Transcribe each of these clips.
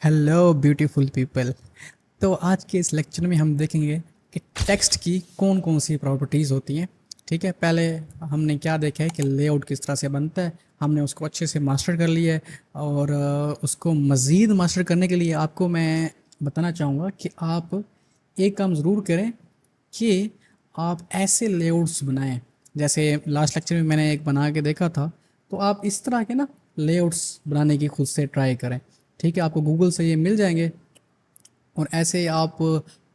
Hello beautiful people. तो आज के इस लेक्चर में हम देखेंगे कि टेक्स्ट की कौन कौन सी प्रॉपर्टीज़ होती हैं। ठीक है, पहले हमने क्या देखा है कि लेआउट किस तरह से बनता है, हमने उसको अच्छे से मास्टर कर लिया है। और उसको मज़ीद मास्टर करने के लिए आपको मैं बताना चाहूँगा कि आप एक काम ज़रूर करें कि आप ऐसे लेआउट्स बनाएं। जैसे लास्ट लेक्चर में मैंने एक बना के देखा था, तो आप इस तरह के ना लेआउट्स बनाने की खुद से ट्राई करें। ठीक है, आपको गूगल से ये मिल जाएंगे और ऐसे आप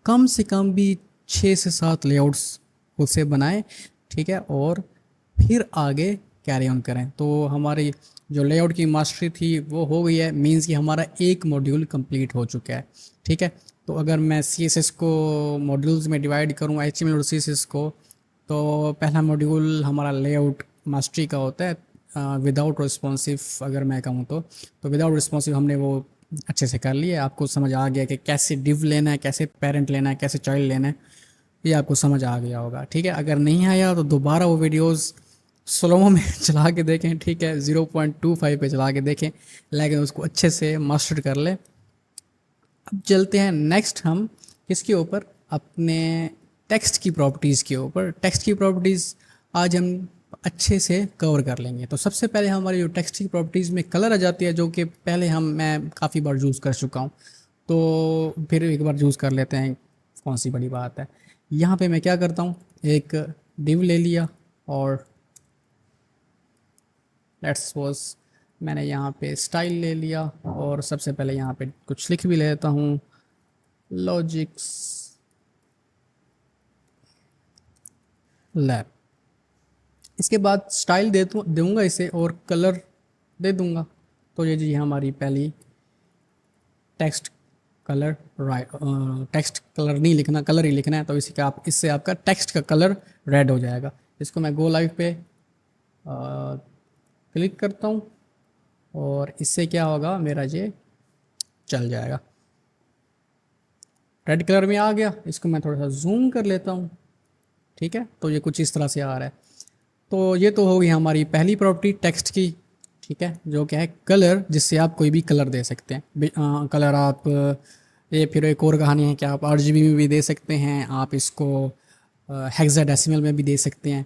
कम से कम भी 6 से 7 लेआउट्स खुद से बनाएं। ठीक है, और फिर आगे कैरी ऑन करें। तो हमारी जो लेआउट की मास्टरी थी वो हो गई है, मींस कि हमारा एक मॉड्यूल कंप्लीट हो चुका है। ठीक है, तो अगर मैं CSS को मॉड्यूल्स में डिवाइड करूँ, HTML और CSS को, तो पहला मॉड्यूल हमारा लेआउट मास्टरी का होता है, विदाउट रिस्पॉन्सिव। अगर मैं कहूँ तो विदाउट रिस्पॉन्सिव हमने वो अच्छे से कर लिया। आपको समझ आ गया कि कैसे डिव लेना है, कैसे पेरेंट लेना है, कैसे चाइल्ड लेना है, ये आपको समझ आ गया होगा। ठीक है, अगर नहीं आया तो दोबारा वो वीडियोस स्लोमो में चला के देखें। ठीक है, 0.25 पे चला के देखें, लेकिन उसको अच्छे से मास्टर कर लें। अब चलते हैं नेक्स्ट हम किसके ऊपर, अपने टेक्स्ट की प्रॉपर्टीज़ के ऊपर। टेक्स्ट की प्रॉपर्टीज़ आज हम अच्छे से कवर कर लेंगे। तो सबसे पहले हमारी जो टेक्स्ट की प्रॉपर्टीज़ में कलर आ जाती है, जो कि पहले मैं काफ़ी बार यूज़ कर चुका हूँ, तो फिर एक बार यूज़ कर लेते हैं, कौन सी बड़ी बात है। यहाँ पे मैं क्या करता हूँ, एक डिव ले लिया और लेट्स सपोज मैंने यहाँ पे स्टाइल ले लिया, और सबसे पहले यहाँ पे कुछ लिख भी लेता हूँ, लॉजिक्स लैब। इसके बाद स्टाइल दूंगा इसे, और कलर दे दूंगा। तो ये जी हमारी पहली text colour. Right, text colour नहीं लिखना, कलर ही लिखना है, तो इसी का आप इससे आपका टेक्स्ट का कलर रेड हो जाएगा। इसको मैं गो लाइव पे क्लिक करता हूँ, और इससे क्या होगा, मेरा ये चल जाएगा, रेड कलर में आ गया। इसको मैं थोड़ा सा जूम कर लेता हूँ। ठीक है, तो ये कुछ इस तरह से आ रहा है। तो ये तो हो गई हमारी पहली प्रॉपर्टी टेक्स्ट की। ठीक है, जो क्या है, कलर, जिससे आप कोई भी कलर दे सकते हैं। कलर आप ये फिर एक और कहानी है कि आप RGB में भी दे सकते हैं, आप इसको हेक्साडेसिमल में भी दे सकते हैं।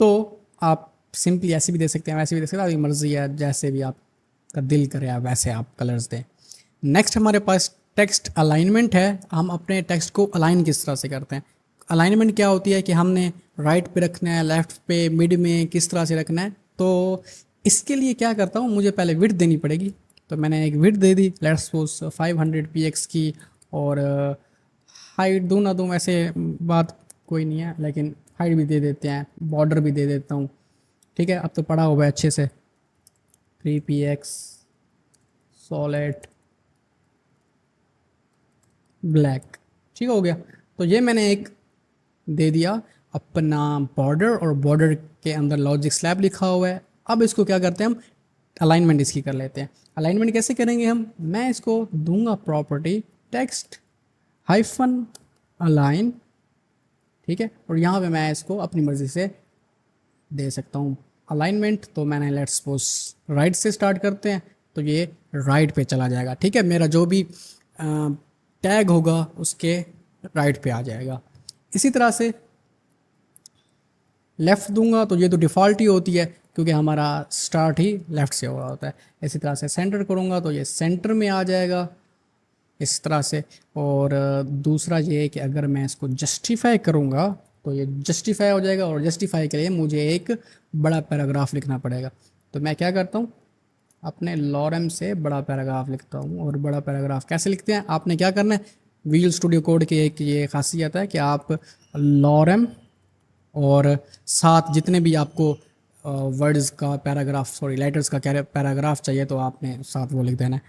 तो आप सिंपली ऐसे भी दे सकते हैं, वैसे भी दे सकते हैं, आपकी मर्ज़ी है, जैसे भी आपका दिल करे आप वैसे आप कलर्स दें। नेक्स्ट हमारे पास टेक्स्ट अलाइनमेंट है। हम अपने टेक्स्ट को अलाइन किस तरह से करते हैं। अलाइनमेंट क्या होती है कि हमने राइट पे रखना है, लेफ्ट पे, मिड में, किस तरह से रखना है। तो इसके लिए क्या करता हूँ, मुझे पहले विड्थ देनी पड़ेगी। तो मैंने एक width they the, let's suppose 500 px की, और हाइट दूँ ना दूँ वैसे बात कोई नहीं है, लेकिन हाइट भी दे देते हैं, बॉर्डर भी दे देता हूँ। ठीक है, अब तो पढ़ा हुआ है अच्छे से, 3px सॉलिड ब्लैक। ठीक हो गया। तो ये मैंने एक दे दिया अपना बॉर्डर, और बॉर्डर के अंदर लॉजिक स्लैब लिखा हुआ है। अब इसको क्या करते हैं हम, अलाइनमेंट इसकी कर लेते हैं। अलाइनमेंट कैसे करेंगे हम, मैं इसको दूंगा प्रॉपर्टी टेक्स्ट हाइफन अलाइन। ठीक है, और यहाँ पे मैं इसको अपनी मर्ज़ी से दे सकता हूँ अलाइनमेंट। तो मैंने लेट्स सपोज राइट से स्टार्ट करते हैं, तो ये राइट पे चला जाएगा। ठीक है, मेरा जो भी टैग होगा उसके राइट पे आ जाएगा। इसी तरह से लेफ़्ट दूंगा, तो ये तो डिफ़ॉल्ट ही होती है, क्योंकि हमारा स्टार्ट ही लेफ़्ट से हो रहा होता है। इसी तरह से सेंटर करूँगा तो ये सेंटर में आ जाएगा, इस तरह से। और दूसरा ये है कि अगर मैं इसको जस्टिफाई करूँगा तो ये जस्टिफाई हो जाएगा, और जस्टिफाई के लिए मुझे एक बड़ा पैराग्राफ लिखना पड़ेगा। तो मैं क्या करता हूँ, अपने लॉरम से बड़ा पैराग्राफ लिखता हूँ। और बड़ा पैराग्राफ कैसे लिखते हैं, आपने क्या करना है, विजुअल स्टूडियो कोड की एक ये खासियत है कि आप लॉरम और साथ जितने भी आपको वर्ड्स का पैराग्राफ, सॉरी लेटर्स का पैराग्राफ चाहिए, तो आपने साथ वो लिख देना है।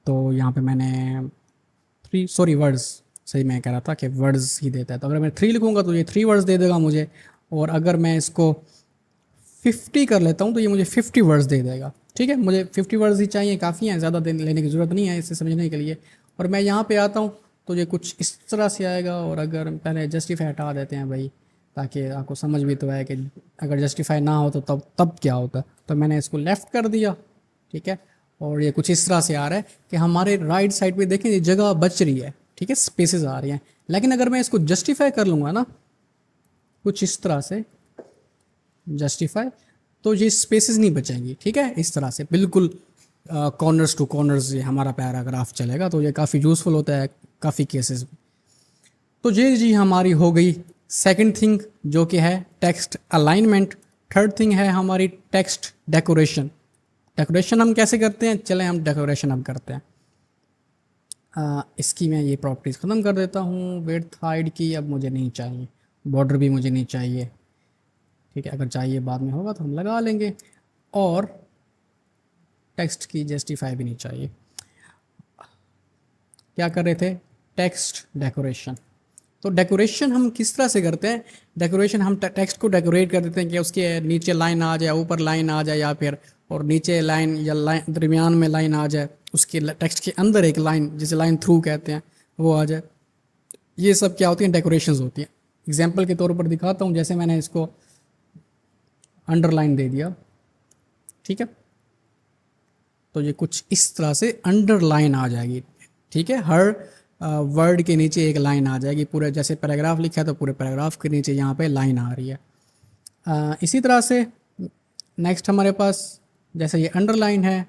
तो यहाँ पे मैंने 3, सॉरी वर्ड्स, सही मैं कह रहा था कि वर्ड्स ही देता है। तो अगर मैं 3 लिखूँगा तो ये 3 वर्ड्स दे देगा मुझे, और अगर मैं इसको 50 कर लेता हूँ तो ये मुझे 50 वर्ड्स दे देगा। ठीक है, मुझे 50 वर्ड्स ही चाहिए, काफ़ी हैं, ज़्यादा लेने की ज़रूरत नहीं है इसे समझने के लिए। और मैं यहाँ पे आता हूँ तो ये कुछ इस तरह से आएगा। और अगर पहले जस्टिफाई हटा देते हैं भाई, ताकि आपको समझ भी तो आए कि अगर जस्टिफाई ना हो तो तब क्या होता है। तो मैंने इसको लेफ़्ट कर दिया। ठीक है, और ये कुछ इस तरह से आ रहा है कि हमारे राइट साइड पे देखें ये जगह बच रही है, ठीक है, स्पेसेस आ रही हैं। लेकिन अगर मैं इसको जस्टिफाई कर लूँगा ना कुछ इस तरह से जस्टिफाई, तो ये स्पेसेस नहीं बचेंगी, ठीक है, इस तरह से बिल्कुल कॉर्नर्स टू कॉर्नर्स ये हमारा पैराग्राफ चलेगा। तो ये काफ़ी यूज़फुल होता है काफ़ी केसेस में। तो ये जी हमारी हो गई सेकंड थिंग जो कि है टेक्स्ट अलाइनमेंट। थर्ड थिंग है हमारी टेक्स्ट डेकोरेशन। डेकोरेशन हम कैसे करते हैं, चलें हम डेकोरेशन अब करते हैं। इसकी मैं ये प्रॉपर्टीज़ ख़त्म कर देता हूँ। विड्थ हाइट की अब मुझे नहीं चाहिए, बॉर्डर भी मुझे नहीं चाहिए, ठीक है, अगर चाहिए बाद में होगा तो हम लगा लेंगे। और टेक्स्ट की जस्टिफाई भी नहीं चाहिए। क्या कर रहे थे, टेक्स्ट डेकोरेशन। तो डेकोरेशन हम किस तरह से करते हैं, डेकोरेशन हम टेक्स्ट को डेकोरेट कर देते हैं कि उसके नीचे लाइन आ जाए, ऊपर लाइन आ जाए, या फिर और नीचे लाइन या लाइन दरमियान में लाइन आ जाए, उसके टेक्स्ट के अंदर एक लाइन जिसे लाइन थ्रू कहते हैं वो आ जाए। ये सब क्या होती हैं, डेकोरेशंस होती हैं। एग्जांपल के तौर पर दिखाता हूँ, जैसे मैंने इसको अंडरलाइन दे दिया, ठीक है, तो ये कुछ इस तरह से अंडरलाइन आ जाएगी, ठीक है, हर वर्ड के नीचे एक लाइन आ जाएगी। पूरे जैसे पैराग्राफ लिखा है तो पूरे पैराग्राफ के नीचे यहाँ पे लाइन आ रही है। इसी तरह से नेक्स्ट हमारे पास जैसे ये अंडरलाइन है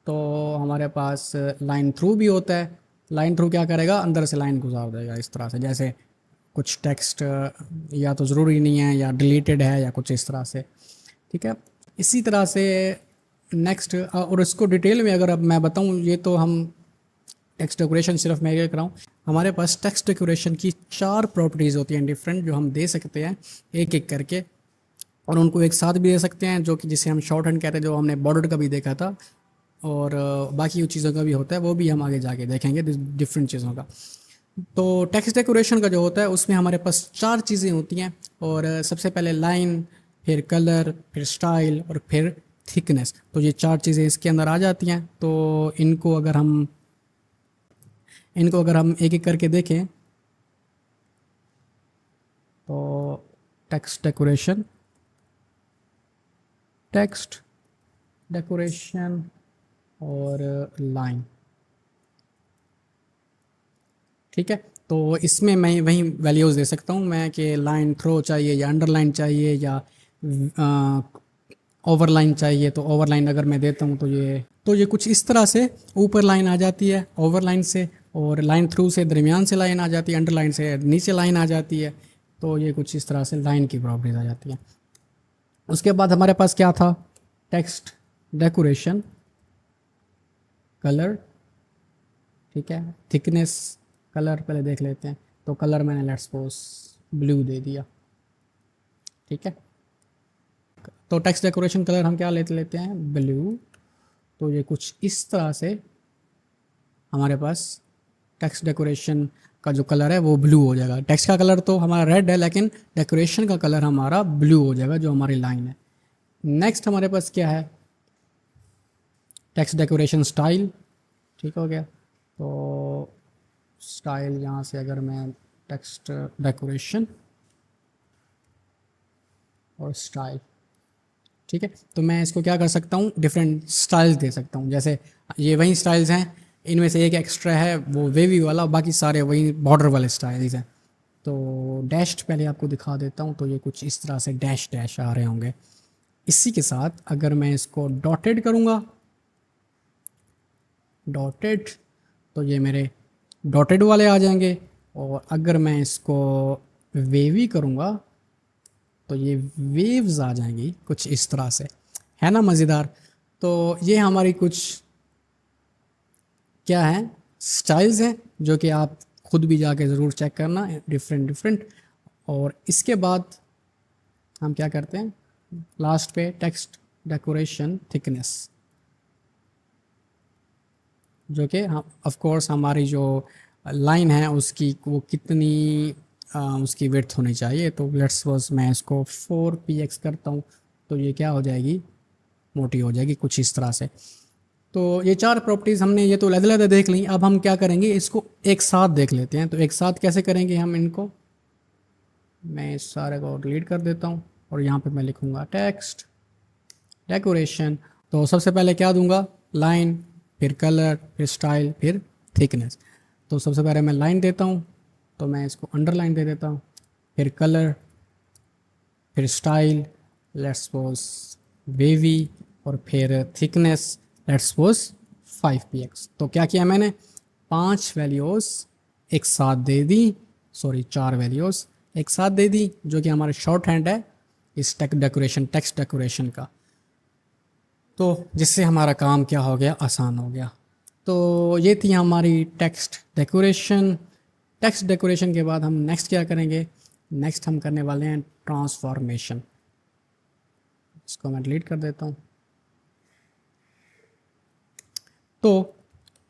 तो हमारे पास लाइन थ्रू भी होता है। लाइन थ्रू क्या करेगा, अंदर से लाइन गुजार देगा इस तरह से, जैसे कुछ टेक्स्ट या तो ज़रूरी नहीं है या डिलीटेड है या कुछ इस तरह से, ठीक है। इसी तरह से नेक्स्ट और इसको डिटेल में अगर अब मैं बताऊं, ये तो हम टेक्स्ट डेकोरेशन सिर्फ मैं ये कराऊँ, हमारे पास टेक्स्ट डेकोरेशन की 4 प्रॉपर्टीज़ होती हैं डिफरेंट, जो हम दे सकते हैं एक एक करके, और उनको एक साथ भी दे सकते हैं, जो कि जिसे हम शॉर्ट हैंड कहते हैं, जो हमने बॉर्डर का भी देखा था, और बाकी चीज़ों का भी होता है, वो भी हम आगे जाके देखेंगे डिफरेंट चीज़ों का। तो टेक्स्ट डेकोरेशन का जो होता है उसमें हमारे पास 4 चीज़ें होती हैं, और सबसे पहले लाइन, फिर कलर, फिर स्टाइल और फिर थिकनेस। तो ये 4 चीज़ें इसके अंदर आ जाती हैं। तो इनको अगर हम एक एक करके देखें तो टेक्स्ट डेकोरेशन और लाइन, ठीक है। तो इसमें मैं वही वैल्यूज़ दे सकता हूँ मैं कि लाइन थ्रो चाहिए या अंडरलाइन चाहिए या ओवरलाइन चाहिए। तो ओवरलाइन अगर मैं देता हूँ तो ये कुछ इस तरह से ऊपर लाइन आ जाती है ओवरलाइन से, और लाइन थ्रू से दरमियान से लाइन आ जाती है, अंडरलाइन से नीचे लाइन आ जाती है। तो ये कुछ इस तरह से लाइन की प्रॉपर्टीज आ जाती है। उसके बाद हमारे पास क्या था, टेक्स्ट डेकोरेशन, कलर, ठीक है, थिकनेस, कलर पहले देख लेते हैं। तो कलर मैंने लेट्स सपोज ब्लू दे दिया, ठीक है। तो टेक्स्ट डेकोरेशन कलर हम क्या लेते हैं, ब्लू। तो ये कुछ इस तरह से हमारे पास टेक्स्ट डेकोरेशन का जो कलर है वो ब्लू हो जाएगा। टेक्स्ट का कलर तो हमारा रेड है, लेकिन डेकोरेशन का कलर हमारा ब्लू हो जाएगा जो हमारी लाइन है। नेक्स्ट हमारे पास क्या है, टेक्स्ट डेकोरेशन स्टाइल, ठीक हो गया। तो स्टाइल यहाँ से अगर मैं टेक्स्ट डेकोरेशन और स्टाइल, ठीक है, तो मैं इसको क्या कर सकता हूँ, डिफरेंट स्टाइल्स दे सकता हूँ। जैसे ये वही स्टाइल्स हैं, इनमें से एक एक्स्ट्रा है वो वेवी वाला, बाकी सारे वही बॉर्डर वाले स्टाइल्स हैं। तो डैश्ड पहले आपको दिखा देता हूँ। तो ये कुछ इस तरह से डैश डैश आ रहे होंगे। इसी के साथ अगर मैं इसको डॉटेड करूँगा, डॉटेड, तो ये मेरे डॉटेड वाले आ जाएंगे। और अगर मैं इसको वेवी करूँगा तो ये वेव्स आ जाएंगी कुछ इस तरह से, है ना मज़ेदार। तो ये हमारी कुछ क्या है, स्टाइल्स हैं, जो कि आप खुद भी जाके ज़रूर चेक करना, डिफरेंट। और इसके बाद हम क्या करते हैं, लास्ट पे टेक्स्ट डेकोरेशन थिकनेस, जो कि हम ऑफ कोर्स हमारी जो लाइन है उसकी वो कितनी उसकी विड्थ होनी चाहिए। तो लेट्स सपोज मैं इसको 4px करता हूँ, तो ये क्या हो जाएगी, मोटी हो जाएगी कुछ इस तरह से। तो ये 4 प्रॉपर्टीज़ हमने ये तो लहदा देख ली। अब हम क्या करेंगे, इसको एक साथ देख लेते हैं। तो एक साथ कैसे करेंगे हम इनको, मैं इस सारे को डिलीट कर देता हूँ और यहाँ पे मैं लिखूँगा टेक्स्ट डेकोरेशन। तो सबसे पहले क्या दूंगा, लाइन, फिर कलर, फिर स्टाइल, फिर थिकनेस। तो सबसे पहले मैं लाइन देता हूँ, तो मैं इसको अंडरलाइन दे देता हूँ, फिर कलर, फिर स्टाइल, लेट्स सपोज वेवी, और फिर थिकनेस लेट्स सपोज 5 px। तो क्या किया मैंने, 5 वैल्यूज़ एक साथ दे दी, सॉरी 4 वैल्यूज़ एक साथ दे दी, जो कि हमारे शॉर्ट हैंड है इस टेक्स्ट डेकोरेशन का। तो जिससे हमारा काम क्या हो गया, आसान हो गया। तो ये थी हमारी टेक्स्ट डेकोरेशन। टेक्स्ट डेकोरेशन के बाद हम नेक्स्ट क्या करेंगे, नेक्स्ट हम करने वाले हैं ट्रांसफॉर्मेशन। इसको मैं डिलीट कर देता हूँ। तो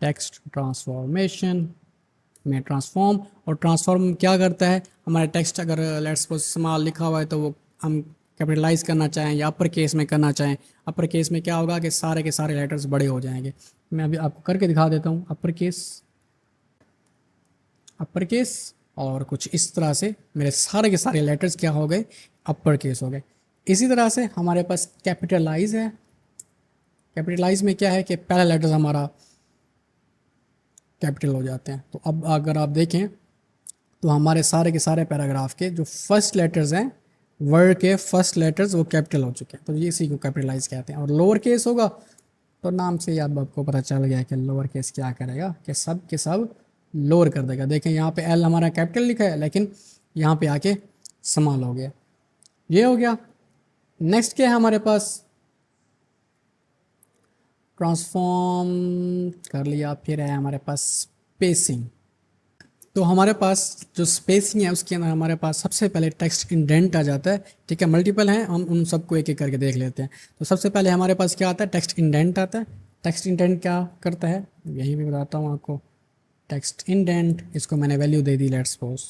टेक्स्ट ट्रांसफॉर्मेशन में ट्रांसफॉर्म, और ट्रांसफॉर्म क्या करता है, हमारे टेक्स्ट अगर लेट्स सपोज स्मॉल लिखा हुआ है तो वो हम कैपिटलाइज करना चाहें या अपर केस में करना चाहें, अपर केस में क्या होगा कि सारे के सारे लेटर्स बड़े हो जाएंगे। मैं अभी आपको करके दिखा देता हूँ। अपर केस और कुछ इस तरह से मेरे सारे के सारे लेटर्स क्या हो गए, अपर केस हो गए। इसी तरह से हमारे पास कैपिटलाइज है। कैपिटलाइज में क्या है कि पहला लेटर्स हमारा कैपिटल हो जाते हैं। तो अब अगर आप देखें तो हमारे सारे के सारे पैराग्राफ के जो फर्स्ट लेटर्स हैं, वर्ड के फर्स्ट लेटर्स वो कैपिटल हो चुके हैं, तो ये इसी को कैपिटलाइज कहते हैं। और लोअर केस होगा तो नाम से ही अब आपको पता चल गया कि लोअर केस क्या करेगा कि सब के सब लोअर कर देगा। देखें यहाँ पे एल हमारा कैपिटल लिखा है, लेकिन यहाँ पे आके स्मॉल हो गया। ये हो गया। नेक्स्ट क्या है हमारे पास, ट्रांसफॉर्म कर लिया। फिर है हमारे पास स्पेसिंग। तो हमारे पास जो स्पेसिंग है उसके अंदर हमारे पास सबसे पहले टेक्स्ट इंडेंट आ जाता है। ठीक है, मल्टीपल हैं, हम उन सबको एक एक करके देख लेते हैं। तो सबसे पहले हमारे पास क्या आता है, टेक्स्ट इंडेंट आता है। टेक्स्ट इंडेंट क्या करता है, यहीं भी बताता हूँ आपको। टेक्स्ट इंडेंट, इसको मैंने value they the let's suppose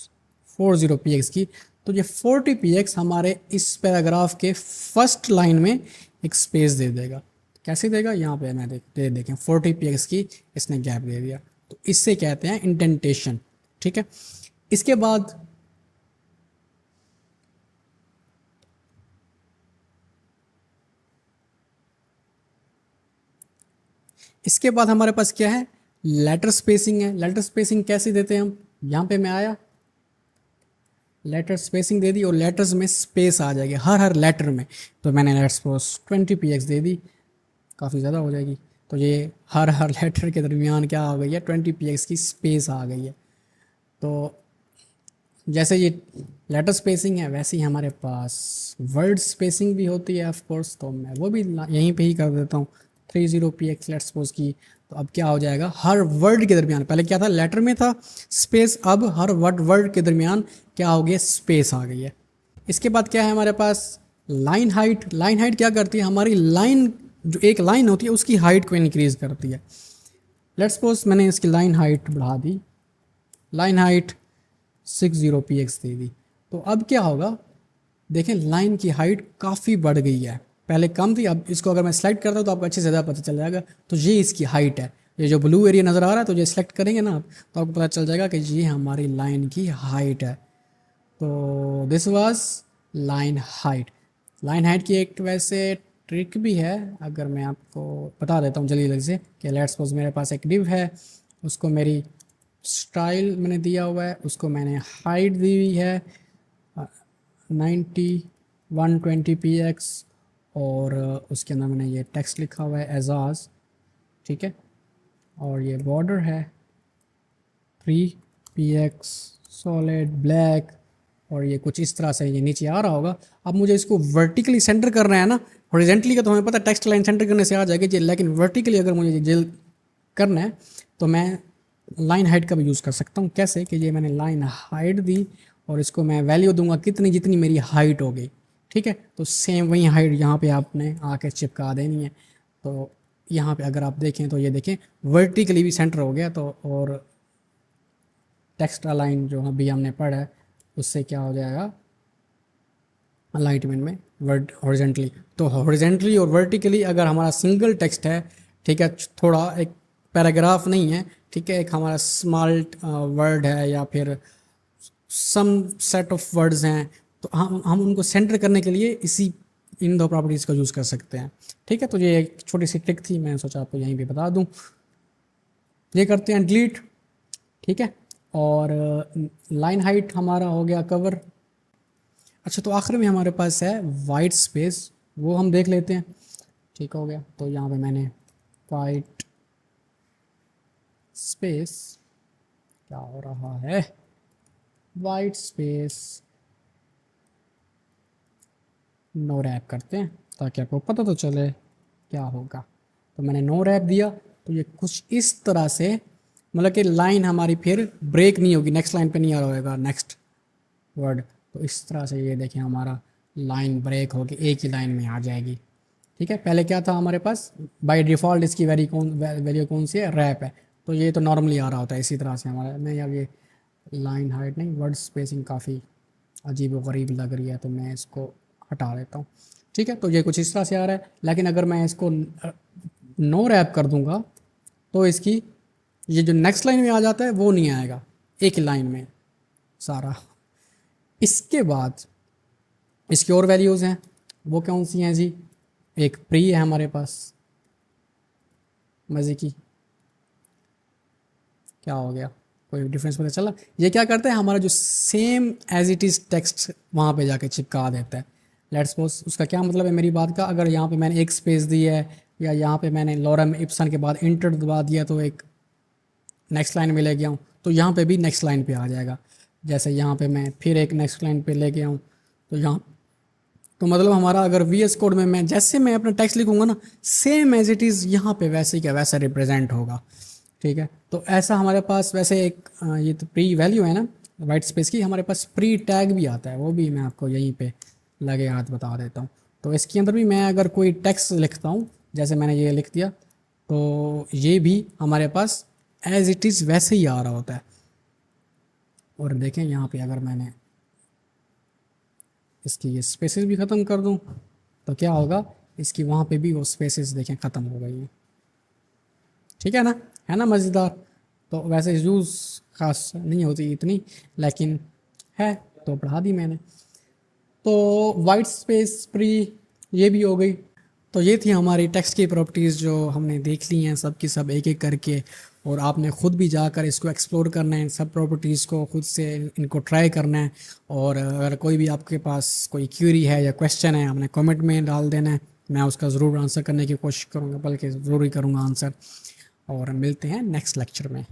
40 px की। तो ये 40 px हमारे इस पैराग्राफ के फर्स्ट लाइन में एक स्पेस दे देगा। कैसे देगा, यहाँ पे मैं देखें 40 px की इसने गैप दे दिया, तो इससे कहते हैं इंडेंटेशन। ठीक है, इसके बाद हमारे पास क्या है, लेटर स्पेसिंग है। लेटर स्पेसिंग कैसे देते हैं हम, यहाँ पे मैं आया, लेटर स्पेसिंग दे दी और लेटर्स में स्पेस आ जाएगी हर लेटर में। तो मैंने लेट्स सपोज 20 px दे दी, काफ़ी ज़्यादा हो जाएगी। तो ये हर लेटर के दरमियान क्या आ गई है, 20 px की स्पेस आ गई है। तो जैसे ये लेटर स्पेसिंग है वैसे ही हमारे पास वर्ड स्पेसिंग भी होती है ऑफ कोर्स। तो मैं वो भी यहीं पे ही कर देता हूँ 30 px लेट्स सपोज की। तो अब क्या हो जाएगा, हर वर्ड के दरमियान, पहले क्या था लेटर में था स्पेस, अब हर वर्ड के दरमियान क्या हो गया, स्पेस आ गई है। इसके बाद क्या है हमारे पास, लाइन हाइट। लाइन हाइट क्या करती है, हमारी लाइन जो एक लाइन होती है उसकी हाइट को इंक्रीज करती है। लेट्स सपोज मैंने इसकी लाइन हाइट बढ़ा दी, लाइन हाइट 60 px दे दी। तो अब क्या होगा, देखें लाइन की हाइट काफ़ी बढ़ गई है, पहले कम थी, अब इसको अगर मैं सेलेक्ट करता हूँ तो आपको अच्छे से ज़्यादा पता चल जाएगा। तो ये इसकी हाइट है, ये जो ब्लू एरिया नज़र आ रहा है, तो ये सिलेक्ट करेंगे ना आप, तो आपको पता चल जाएगा कि ये हमारी लाइन की हाइट है। तो this was line height. Line height की एक वैसे ट्रिक भी है, अगर मैं आपको बता देता हूँ जल्दी से कि लेट्स सपोज मेरे पास एक डिव है, उसको मेरी स्टाइल मैंने दिया हुआ है, उसको मैंने हाइट दी हुई है 120 px, और उसके अंदर मैंने ये टेक्स्ट लिखा हुआ है एजाज। ठीक है, और ये बॉर्डर है 3 px सॉलिड ब्लैक, और ये कुछ इस तरह से ये नीचे आ रहा होगा। अब मुझे इसको वर्टिकली सेंटर करना है ना, हॉरिजेंटली का तो हमें पता है टेक्स्ट लाइन सेंटर करने से आ जाएगी, लेकिन वर्टिकली अगर मुझे जेल करना है तो मैं लाइन हाइट का भी यूज़ कर सकता हूँ। कैसे कि ये मैंने लाइन हाइट दी और इसको मैं वैल्यू दूंगा कितनी, जितनी मेरी हाइट हो गई। ठीक है, तो सेम वही हाइट यहाँ पे आपने आके चिपका देनी है। तो यहाँ पे अगर आप देखें तो ये देखें वर्टिकली भी सेंटर हो गया। तो और टेक्स्ट अलाइन जो अभी हमने पढ़ा है उससे क्या हो जाएगा, अलाइनमेंट में वर्ड हॉरिजेंटली। तो हॉरिजेंटली और वर्टिकली अगर हमारा सिंगल टेक्स्ट है, ठीक है, थोड़ा एक पैराग्राफ नहीं है, ठीक है, एक हमारा स्मॉल वर्ड है या फिर सम सेट ऑफ वर्ड्स हैं, तो हम उनको सेंटर करने के लिए इन दो प्रॉपर्टीज़ का यूज़ कर सकते हैं। ठीक है, तो ये एक छोटी सी ट्रिक थी, मैं सोचा आपको यहीं पे बता दूं। ये करते हैं डिलीट, ठीक है। और लाइन हाइट हमारा हो गया कवर। अच्छा, तो आखिर में हमारे पास है वाइट स्पेस, वो हम देख लेते हैं। ठीक हो गया, तो यहाँ पे मैंने वाइट स्पेस, क्या हो रहा है, वाइट स्पेस नो रैप करते हैं ताकि आपको पता तो चले क्या होगा। तो मैंने नो रैप दिया, तो ये कुछ इस तरह से, मतलब कि लाइन हमारी फिर ब्रेक नहीं होगी, नेक्स्ट लाइन पे नहीं आ रहा होगा नेक्स्ट वर्ड। तो इस तरह से ये देखें हमारा लाइन ब्रेक होगी, एक ही लाइन में आ जाएगी। ठीक है, पहले क्या था हमारे पास, बाय डिफ़ॉल्ट इसकी वैल्यू कौन सी है, रैप है। तो ये तो नॉर्मली आ रहा होता है इसी तरह से हमारा। मैं अब ये लाइन हाइट नहीं, वर्ड स्पेसिंग काफ़ी अजीब व गरीब लग रही है, तो मैं इसको हटा देता हूँ। ठीक है, तो ये कुछ इस तरह से आ रहा है। लेकिन अगर मैं इसको नो रैप कर दूंगा तो इसकी ये जो नेक्स्ट लाइन में आ जाता है वो नहीं आएगा, एक लाइन में सारा। इसके बाद इसकी और वैल्यूज़ हैं, वो कौन सी हैं जी, एक प्री है हमारे पास, मज़े की, क्या हो गया, कोई डिफरेंस पता चला। ये क्या करता है, हमारा जो same as it is text वहाँ पे जाके चिपका देता है। लेट्स सपोज, उसका क्या मतलब है मेरी बात का, अगर यहाँ पे मैंने एक स्पेस दी है या यहाँ पे मैंने लॉरेम इप्सन के बाद इंटर दबा दिया तो एक नेक्स्ट लाइन में ले गया हूँ, तो यहाँ पे भी नेक्स्ट लाइन पे आ जाएगा। जैसे यहाँ पे मैं फिर एक नेक्स्ट लाइन पे ले गया हूँ, तो यहाँ, तो मतलब हमारा अगर वी एस कोड में मैं जैसे मैं अपना टेक्स्ट लिखूंगा ना, सेम एज इट इज़ यहाँ पे वैसे ही क्या वैसा रिप्रेजेंट होगा। ठीक है, तो ऐसा हमारे पास वैसे एक ये तो प्री वैल्यू है ना वाइट स्पेस की, हमारे पास प्री टैग भी आता है, वो भी मैं आपको यहीं पे लगे हाथ बता देता हूँ। तो इसके अंदर भी मैं अगर कोई टेक्स्ट लिखता हूँ, जैसे मैंने ये लिख दिया, तो ये भी हमारे पास एज इट इज़ वैसे ही आ रहा होता है। और देखें यहाँ पे अगर मैंने इसकी ये स्पेसेस भी ख़त्म कर दूँ तो क्या होगा, इसकी वहाँ पे भी वो स्पेसेस देखें ख़त्म हो गई हैं। ठीक है ना मज़ेदार। तो वैसे यूज़ खास नहीं होती इतनी, लेकिन है तो बढ़ा दी मैंने। तो वाइट स्पेस प्री ये भी हो गई। तो ये थी हमारी टेक्स्ट की प्रॉपर्टीज़ जो हमने देख ली हैं सब की सब एक एक करके, और आपने ख़ुद भी जाकर इसको एक्सप्लोर करना है, सब प्रॉपर्टीज़ को खुद से इनको ट्राई करना है। और अगर कोई भी आपके पास कोई क्यूरी है या क्वेश्चन है, आपने कमेंट में डाल देना है, मैं उसका ज़रूर आंसर करने की कोशिश करूँगा, बल्कि ज़रूर ही करूँगा आंसर। और मिलते हैं नेक्स्ट लेक्चर में।